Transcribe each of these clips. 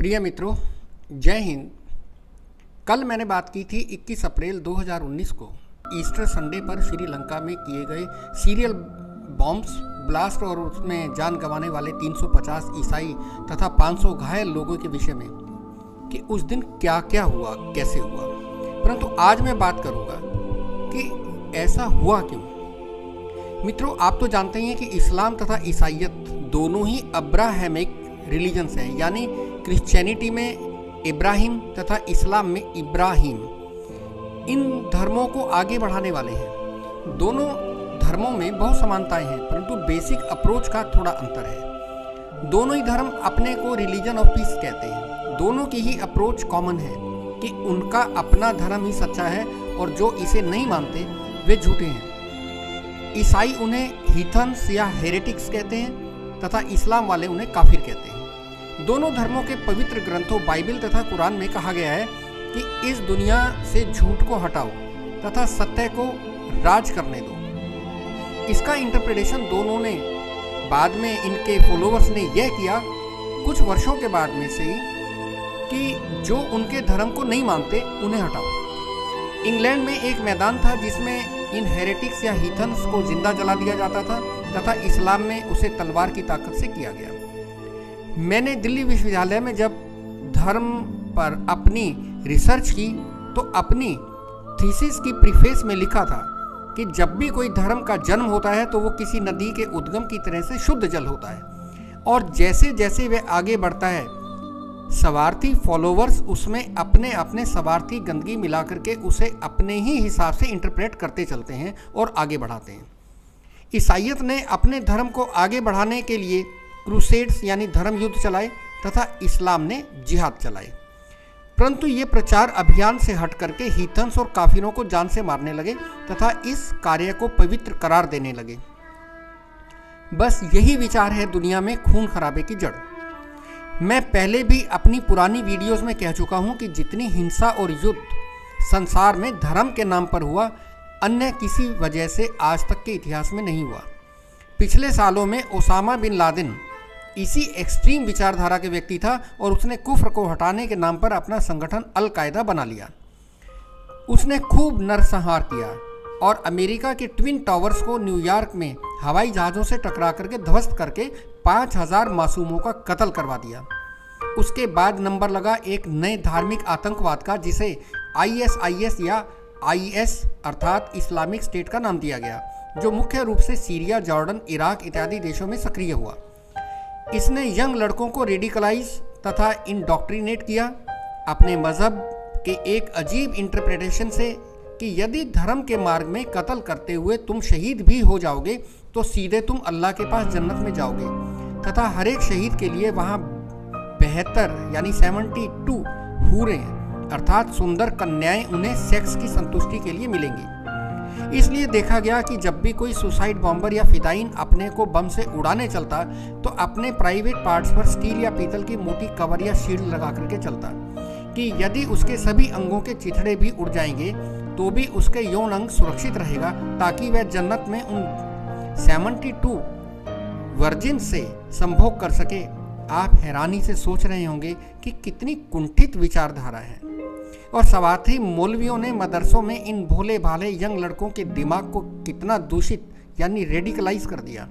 प्रिय मित्रों, जय हिंद। कल मैंने बात की थी 21 अप्रैल 2019 को ईस्टर संडे पर श्रीलंका में किए गए सीरियल बॉम्ब्स ब्लास्ट और उसमें जान गंवाने वाले 350 ईसाई तथा 500 घायल लोगों के विषय में कि उस दिन क्या क्या हुआ, कैसे हुआ। परंतु आज मैं बात करूंगा कि ऐसा हुआ क्यों। मित्रों, आप तो जानते ही हैं कि इस्लाम तथा ईसाइयत दोनों ही अब्राहमिक रिलीजन्स हैं, यानी क्रिश्चियनिटी में इब्राहिम तथा इस्लाम में इब्राहिम। इन धर्मों को आगे बढ़ाने वाले हैं। दोनों धर्मों में बहुत समानताएं हैं, परंतु बेसिक अप्रोच का थोड़ा अंतर है। दोनों ही धर्म अपने को रिलीजन ऑफ पीस कहते हैं। दोनों की ही अप्रोच कॉमन है कि उनका अपना धर्म ही सच्चा है और जो इसे नहीं मानते वे झूठे हैं। ईसाई उन्हें हीथन्स या हेरेटिक्स कहते हैं तथा इस्लाम वाले उन्हें काफिर कहते हैं। दोनों धर्मों के पवित्र ग्रंथों बाइबल तथा कुरान में कहा गया है कि इस दुनिया से झूठ को हटाओ तथा सत्य को राज करने दो। इसका इंटरप्रिटेशन दोनों ने बाद में इनके फॉलोअर्स ने यह किया कुछ वर्षों के बाद में से ही कि जो उनके धर्म को नहीं मानते उन्हें हटाओ। इंग्लैंड में एक मैदान था जिसमें इन हेरेटिक्स या हीथन्स को जिंदा जला दिया जाता था तथा इस्लाम में उसे तलवार की ताकत से किया गया। मैंने दिल्ली विश्वविद्यालय में जब धर्म पर अपनी रिसर्च की तो अपनी थीसिस की प्रीफेस में लिखा था कि जब भी कोई धर्म का जन्म होता है तो वो किसी नदी के उद्गम की तरह से शुद्ध जल होता है, और जैसे जैसे वह आगे बढ़ता है स्वार्थी फॉलोवर्स उसमें अपने अपने स्वार्थी गंदगी मिला करके उसे अपने ही हिसाब से इंटरप्रेट करते चलते हैं और आगे बढ़ाते हैं। ईसाइयत ने अपने धर्म को आगे बढ़ाने के लिए क्रूसेड्स यानी धर्म युद्ध चलाए तथा इस्लाम ने जिहाद चलाए, परंतु ये प्रचार अभियान से हट करके हीथन्स और काफिरों को जान से मारने लगे तथा इस कार्य को पवित्र करार देने लगे। बस यही विचार है दुनिया में खून खराबे की जड़। मैं पहले भी अपनी पुरानी वीडियोस में कह चुका हूं कि जितनी हिंसा और युद्ध संसार में धर्म के नाम पर हुआ, अन्य किसी वजह से आज तक के इतिहास में नहीं हुआ। पिछले सालों में ओसामा बिन लादेन इसी एक्सट्रीम विचारधारा के व्यक्ति था और उसने कुफ्र को हटाने के नाम पर अपना संगठन अल कायदा बना लिया। उसने खूब नरसंहार किया और अमेरिका के ट्विन टावर्स को न्यूयॉर्क में हवाई जहाज़ों से टकरा करके ध्वस्त करके 5000 मासूमों का कत्ल करवा दिया। उसके बाद नंबर लगा एक नए धार्मिक आतंकवाद का, जिसे ISIS या IS अर्थात इस्लामिक स्टेट का नाम दिया गया, जो मुख्य रूप से सीरिया, जॉर्डन, इराक इत्यादि देशों में सक्रिय हुआ। इसने यंग लड़कों को रेडिकलाइज तथा इंडोक्ट्रिनेट किया अपने मजहब के एक अजीब इंटरप्रिटेशन से कि यदि धर्म के मार्ग में कत्ल करते हुए तुम शहीद भी हो जाओगे तो सीधे तुम अल्लाह के पास जन्नत में जाओगे तथा हर एक शहीद के लिए वहाँ 72 यानी 72 हूरें अर्थात सुंदर कन्याएं उन्हें सेक्स की संतुष्टि के लिए मिलेंगी। इसलिए देखा गया कि जब भी कोई सुसाइड बॉम्बर या फिदाइन अपने को बम से उड़ाने चलता तो अपने प्राइवेट पार्ट्स पर स्टील या पीतल की मोटी कवर या शील्ड लगा करके चलता कि यदि उसके सभी अंगों के चिथड़े भी उड़ जाएंगे तो भी उसके यौन अंग सुरक्षित रहेगा, ताकि वह जन्नत में उन 72 वर्जिन से संभोग कर सके। आप हैरानी से सोच रहे होंगे कि कितनी कुंठित विचारधारा है। और स्वार्थी मौलवियों ने मदरसों में इन भोले भाले यंग लड़कों के दिमाग को कितना दूषित यानी रेडिकलाइज कर दिया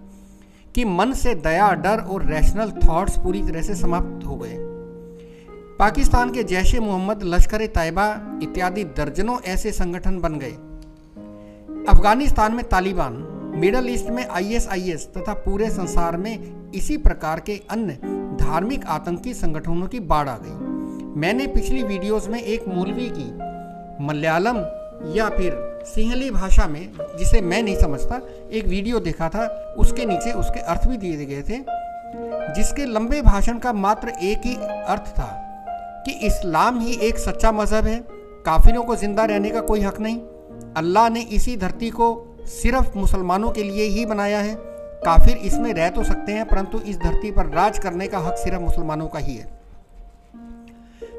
कि मन से दया, डर और रैशनल थॉट्स पूरी तरह से समाप्त हो गए। पाकिस्तान के जैश ए मोहम्मद, लश्कर ए तैयबा इत्यादि दर्जनों ऐसे संगठन बन गए। अफगानिस्तान में तालिबान, मिडल ईस्ट में ISIS तथा पूरे संसार में इसी प्रकार के अन्य धार्मिक आतंकी संगठनों की बाढ़ आ गई। मैंने पिछली वीडियोस में एक मौलवी की मलयालम या फिर सिंहली भाषा में, जिसे मैं नहीं समझता, एक वीडियो देखा था। उसके नीचे उसके अर्थ भी दिए गए थे, जिसके लंबे भाषण का मात्र एक ही अर्थ था कि इस्लाम ही एक सच्चा मजहब है, काफिरों को जिंदा रहने का कोई हक नहीं, अल्लाह ने इसी धरती को सिर्फ मुसलमानों के लिए ही बनाया है, काफिर इसमें रह तो सकते हैं परंतु इस धरती पर राज करने का हक सिर्फ मुसलमानों का ही है।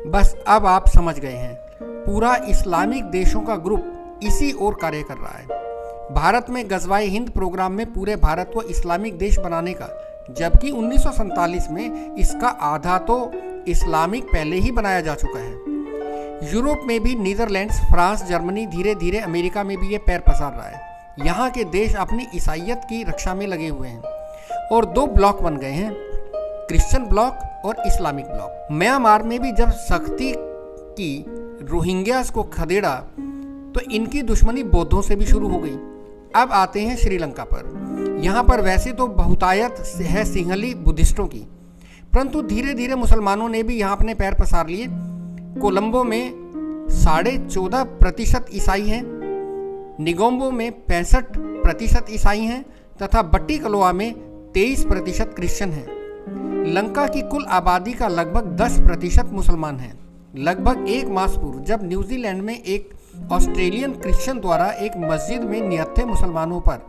बस अब आप समझ गए हैं, पूरा इस्लामिक देशों का ग्रुप इसी ओर कार्य कर रहा है। भारत में गजवाए हिंद प्रोग्राम में पूरे भारत को इस्लामिक देश बनाने का, जबकि 1947 में इसका आधा तो इस्लामिक पहले ही बनाया जा चुका है। यूरोप में भी नीदरलैंड्स, फ्रांस, जर्मनी, धीरे धीरे अमेरिका में भी ये पैर पसार रहा है। यहाँ के देश अपनी ईसाइयत की रक्षा में लगे हुए हैं और दो ब्लॉक बन गए हैं, क्रिश्चियन ब्लॉक और इस्लामिक ब्लॉक। म्यांमार में भी जब सख्ती की रोहिंग्यास को खदेड़ा तो इनकी दुश्मनी बौद्धों से भी शुरू हो गई। अब आते हैं श्रीलंका पर। यहाँ पर वैसे तो बहुतायत है सिंहली बुद्धिस्टों की, परंतु धीरे धीरे मुसलमानों ने भी यहाँ अपने पैर पसार लिए। कोलंबो में 14.5% ईसाई हैं, निगोम्बो में 65% ईसाई हैं तथा बट्टिकलोआ में 23% क्रिश्चियन हैं। लंका की कुल आबादी का लगभग 10% मुसलमान हैं। लगभग एक मास पूर्व जब न्यूजीलैंड में एक ऑस्ट्रेलियन क्रिश्चियन द्वारा एक मस्जिद में निहत्थे मुसलमानों पर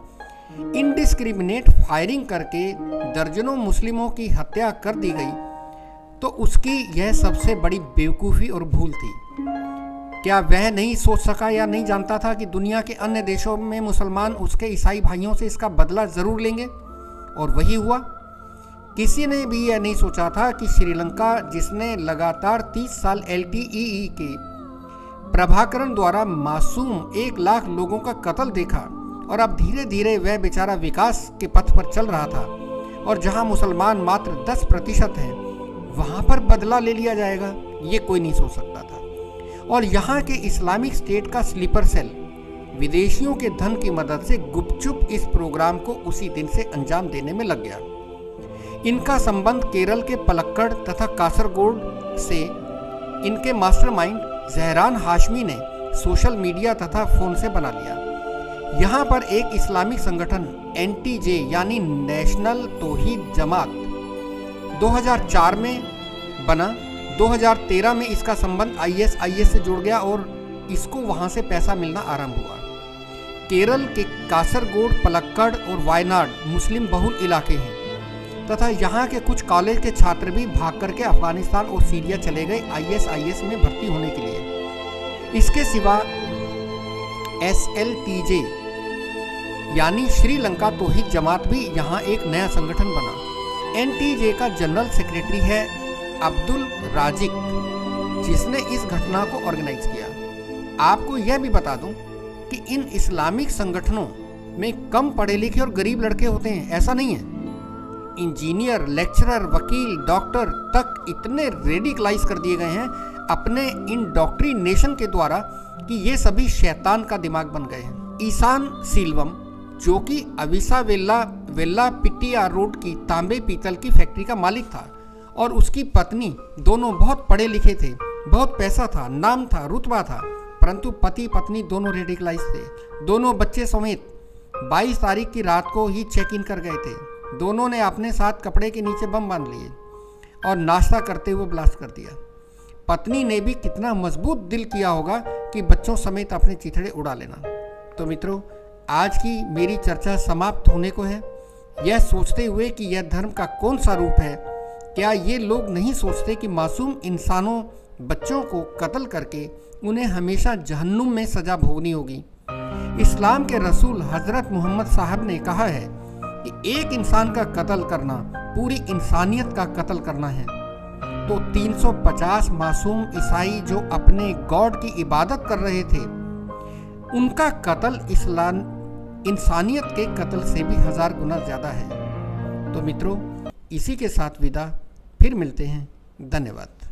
इनडिस्क्रिमिनेट फायरिंग करके दर्जनों मुस्लिमों की हत्या कर दी गई, तो उसकी यह सबसे बड़ी बेवकूफ़ी और भूल थी। क्या वह नहीं सोच सका या नहीं जानता था कि दुनिया के अन्य देशों में मुसलमान उसके ईसाई भाइयों से इसका बदला ज़रूर लेंगे? और वही हुआ। किसी ने भी यह नहीं सोचा था कि श्रीलंका, जिसने लगातार 30 साल LTTE के प्रभाकरण द्वारा मासूम 1 लाख लोगों का कत्ल देखा और अब धीरे धीरे वह बेचारा विकास के पथ पर चल रहा था, और जहां मुसलमान मात्र 10% हैं वहां पर बदला ले लिया जाएगा, ये कोई नहीं सोच सकता था। और यहाँ के इस्लामिक स्टेट का स्लीपर सेल विदेशियों के धन की मदद से गुपचुप इस प्रोग्राम को उसी दिन से अंजाम देने में लग गया। इनका संबंध केरल के पलक्कड़ तथा कासरगोड से इनके मास्टरमाइंड जहरान हाशमी ने सोशल मीडिया तथा फोन से बना लिया। यहाँ पर एक इस्लामिक संगठन NTJ यानी नेशनल तौहीद जमात 2004 में बना। 2013 में इसका संबंध IS से जुड़ गया और इसको वहाँ से पैसा मिलना आरंभ हुआ। केरल के कासरगोड, पलक्कड़ और वायनाड मुस्लिम बहुल इलाके हैं तथा यहाँ के कुछ कॉलेज के छात्र भी भाग करके अफगानिस्तान और सीरिया चले गए IS में भर्ती होने के लिए। इसके सिवा SLTJ यानी श्रीलंका तौहीद जमात भी यहाँ एक नया संगठन बना। NTJ का जनरल सेक्रेटरी है अब्दुल राजिक, जिसने इस घटना को ऑर्गेनाइज किया। आपको यह भी बता दूं कि इन इस्लामिक संगठनों में कम पढ़े लिखे और गरीब लड़के होते हैं, ऐसा नहीं है। इंजीनियर, लेक्चरर, वकील, डॉक्टर तक इतने रेडिकलाइज कर दिए गए हैं अपने इंडोक्ट्रिनेशन के द्वारा कि ये सभी शैतान का दिमाग बन गए हैं। ईसान सिल्वम, जो कि अविसा वेल्ला पिट्टिया रोड की तांबे पीतल की फैक्ट्री का मालिक था, और उसकी पत्नी, दोनों बहुत पढ़े लिखे थे, बहुत पैसा था, नाम था, रुतबा था, परंतु पति पत्नी दोनों रेडिकलाइज थे। दोनों बच्चे समेत 22 तारीख की रात को ही चेक इन कर गए थे। दोनों ने अपने साथ कपड़े के नीचे बम बांध लिए और नाश्ता करते हुए ब्लास्ट कर दिया। पत्नी ने भी कितना मजबूत दिल किया होगा कि बच्चों समेत अपने चिथड़े उड़ा लेना। तो मित्रों, आज की मेरी चर्चा समाप्त होने को है, यह सोचते हुए कि यह धर्म का कौन सा रूप है। क्या ये लोग नहीं सोचते कि मासूम इंसानों, बच्चों को कत्ल करके उन्हें हमेशा जहन्नुम में सजा भोगनी होगी? इस्लाम के रसूल हजरत मोहम्मद साहब ने कहा है कि एक इंसान का कत्ल करना पूरी इंसानियत का कत्ल करना है। तो 350 मासूम ईसाई जो अपने गॉड की इबादत कर रहे थे, उनका कत्ल इंसानियत के कत्ल से भी 1000 गुना ज़्यादा है। तो मित्रों, इसी के साथ विदा, फिर मिलते हैं। धन्यवाद।